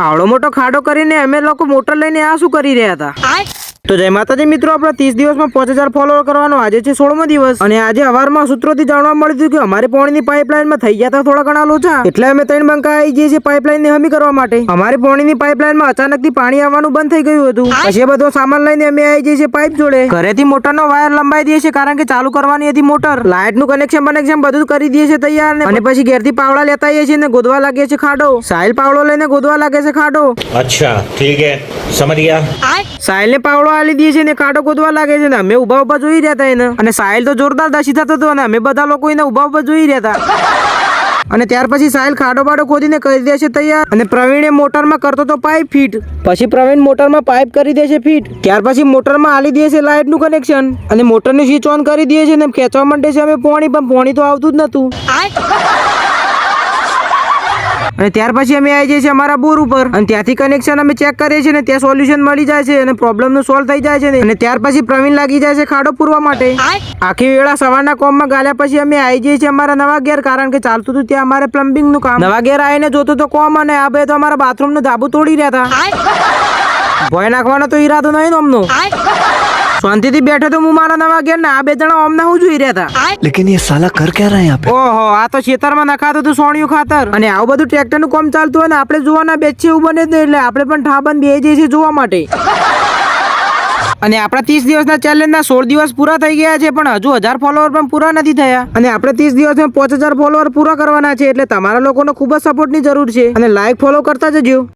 આવડો મોટો ખાડો કરીને અમે લોકો મોટર લઈને આ શું કરી રહ્યા હતા? તો જય માતાજી મિત્રો, આપણા 30 દિવસમાં 5000 ફોલોવર કરવાનો આજે છે 16મો દિવસ અને આજે હવારમાં સૂત્રોથી જાણવા મળ્યું હતું કે અમારે પાણીની પાઇપલાઇનમાં થઈ ગયા હતા થોડા ઘણા લોચા, એટલે અમે 3 બંકા આવી જઈએ છીએ પાઇપલાઇનને હમી કરવા માટે. અમારી પાણીની પાઇપલાઇનમાં અચાનકથી પાણી આવવાનું બંધ થઈ ગયું હતું. પછી બધો સામાન લઈને અમે આવી જઈએ છીએ પાઇપ જોડે. ઘરેથી મોટરનો વાયર લંબાઈ દઈએ છીએ કારણ કે ચાલુ કરવાની હતી મોટર. લાઇટનું કનેક્શન બધું કરી દઈએ છીએ તૈયાર અને પછી ઘેરથી પાવડા લેતા આવીએ છીએ ને ગોદવા લાગીએ છીએ ખાડો. સાહિલ પાવડો લઈને ગોદવા લાગે છે ખાડો. अच्छा ठीक है, समझ गया. સાહિલ ને પાવડો આલી દઈએ છીએ ને ખાડો ગોદવા લાગે છે ને અમે ઉભા જોઈ રહ્યા હતા એને. અને સાહિલ તો જોરદાર દશી થતો હતો અને અમે બધા લોકો એને ઉભા જોઈ રહ્યા હતા. અને ત્યાર પછી સાહિલ ખાડો બાડો ખોદીને કરી દે છે તૈયાર અને પ્રવીણે મોટરમાં કરતો તો પાઇપ ફિટ. પછી પ્રવીણ મોટરમાં પાઇપ કરી દે છે ફિટ. ત્યાર પછી મોટરમાં આલી દે છે લાઇટનું કનેક્શન અને મોટરની સ્વિચ ઓન કરી દે છે ને ખેંચવા માંડે છે અમે પાણી, પણ પાણી તો આવતું જ નતું. અને ત્યાર પછી અમે આવી જઈએ છીએ અમારા બોર ઉપર અને ત્યાંથી કનેક્શન અમે ચેક કરીએ છીએ ને ત્યાં સોલ્યુશન મળી જાય છે અને પ્રોબ્લેમ નું સોલ્વ થઈ જાય છે. અને ત્યાર પછી પ્રવીણ લાગી જાય છે ખાડો પૂરવા માટે. આખી વેળા સવારના કોમમાં ગાલ્યા પછી અમે આવી જઈએ છીએ અમારા નવા ઘેર કારણ કે ચાલતું હતું ત્યાં અમારે પ્લમ્બિંગ નું કામ. નવા ઘેર આવીને જોતો તો કોમ અને આ બે તો અમારા બાથરૂમ નું ધાબુ તોડી રહ્યા હતા. ભોય નાખવાનો તો ઈરાદો નહીં અમનો. શાંતિથી બેઠો તો હું મારા નવા ઘેર ને આ બે જણા અમને હું જોઈ રહ્યા હતા. लेकिन ये साला कर क्या रहा है यहाँ पे? ઓહો, આ તો ખેતરમાં નખાતું હતું સોણિયું ખાતર અને આવું બધું ટ્રેક્ટર નું કામ ચાલતું હોય ને આપણે જોવાના બેચ એવું બને જ નહીં એટલે આપણે પણ ઠાબન બેસી જઈએ છીએ જોવા માટે. અને આપણા 30 દિવસના ચેલેન્જના 16 દિવસ પૂરા થઈ ગયા છે પણ હજુ 1000 ફોલોવર પણ પૂરા નથી થયા અને આપણે 30 દિવસમાં 5000 ફોલોવર પૂરા કરવાના છે એટલે તમારા લોકોનો ખૂબ જ સપોર્ટની જરૂર છે અને લાઈક ફોલો કરતા જજો.